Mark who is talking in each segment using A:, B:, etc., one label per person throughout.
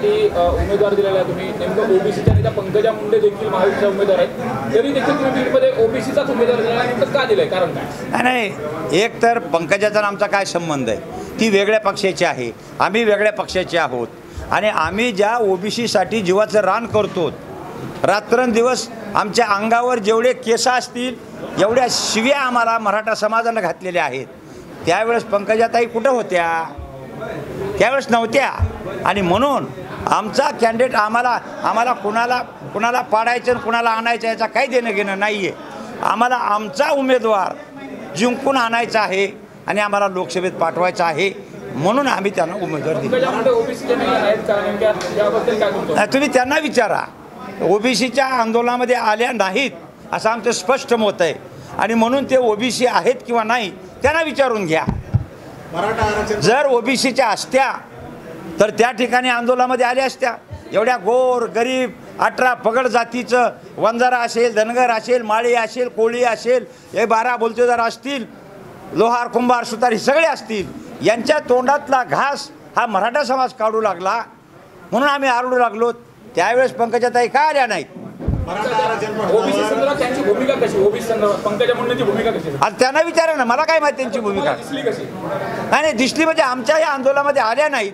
A: उमेदवार दिलेला आहे तुम्ही, नेमकं ओबीसीच्या नेत्या पंकजा मुंडे देखील महायुतीच्या उमेदवार आहेत, तरी देखील तुम्ही बीडमध्ये ओबीसीचाच उमेदवार दिलेला आहे, नेमकं का दिलंय, कारण काय?
B: नाही, एक तर पंकजाचा आमचा काय संबंध आहे? ती वेगळ्या पक्षाची आहे, आम्ही वेगळ्या पक्षाचे आहोत आणि आम्ही ज्या ओबीसीसाठी जीवाचं रान करतो, रात्रंदिवस आमच्या अंगावर जेवढे केस असतील एवढ्या शिव्या आम्हाला मराठा समाजानं घातलेल्या आहेत, त्यावेळेस पंकजाताई कुठं होत्या? त्यावेळेस नव्हत्या. आणि म्हणून आमचा कॅन्डिडेट आम्हाला कुणाला पाडायचं आणि कुणाला आणायचं याचा काही देणं घेणं नाही आहे. आम्हाला आमचा उमेदवार जिंकून आणायचा आहे आणि आम्हाला लोकसभेत पाठवायचं आहे, म्हणून आम्ही त्यांना उमेदवार दिला. तुम्ही त्यांना विचारा, ओबीसीच्या आंदोलनामध्ये आल्या नाहीत असं आमचं स्पष्ट मत आहे आणि म्हणून ते ओबीसी आहेत किंवा नाही त्यांना विचारून घ्या. जर ओबीसीच्या असत्या तर त्या ठिकाणी आंदोलनामध्ये आल्या असत्या. एवढ्या गोर गरीब 18 पगड जातीचं वंजारा असेल, धनगर असेल, माळी असेल, कोळी असेल, हे 12 बोलतेदार असतील, लोहार कुंभार सुतार हे सगळे असतील, यांच्या तोंडातला घास हा मराठा समाज काढू लागला म्हणून आम्ही आरडू लागलो. त्यावेळेस पंकजाताई का आल्या नाहीत?
A: ओबीसी संदर्भात त्यांची भूमिका कशी? ओबीसी संदर्भात पंकजा मुंडेंची भूमिका कशी?
B: आज त्यांना विचारा ना, मला काय माहिती त्यांची भूमिका
A: दिसली कशी?
B: नाही, दिसली म्हणजे आमच्या या आंदोलनामध्ये आल्या नाहीत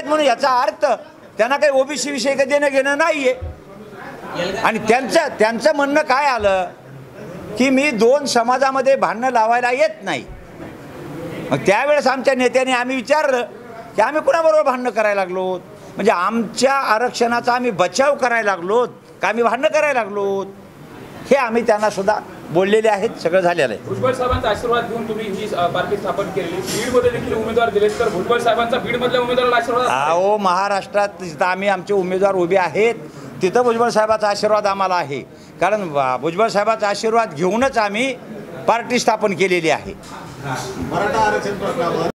B: म्हणून याचा अर्थ त्यांना काही ओबीसी विषयी काही देणं घेणं नाही आहे. आणि त्यांचं म्हणणं काय आलं की मी 2 समाजामध्ये भांडणं लावायला येत नाही. मग त्यावेळेस आमच्या नेत्याने आम्ही विचारलं की आम्ही कुणाबरोबर भांडणं करायला लागलो, म्हणजे आमच्या आरक्षणाचा आम्ही बचाव करायला लागलो का आम्ही भांडणं करायला लागलो, हे आम्ही त्यांना सुद्धा बोललेले आहेत. सगळं झालेलं आहे.
A: भुजबळ साहेबांचा आशीर्वाद घेऊन तुम्ही ही पार्टी स्थापन केली, बीडमध्ये देखील उमेदवार दिले, तर भुजबळ साहेबांचा बीडमधल्या उमेदवाराला आशीर्वाद?
B: अहो, महाराष्ट्रात जिथं आम्ही आमचे उमेदवार उभे आहेत तिथं भुजबळ साहेबाचा आशीर्वाद आम्हाला आहे, कारण भुजबळ साहेबाचा आशीर्वाद घेऊनच आम्ही पार्टी स्थापन केलेली आहे.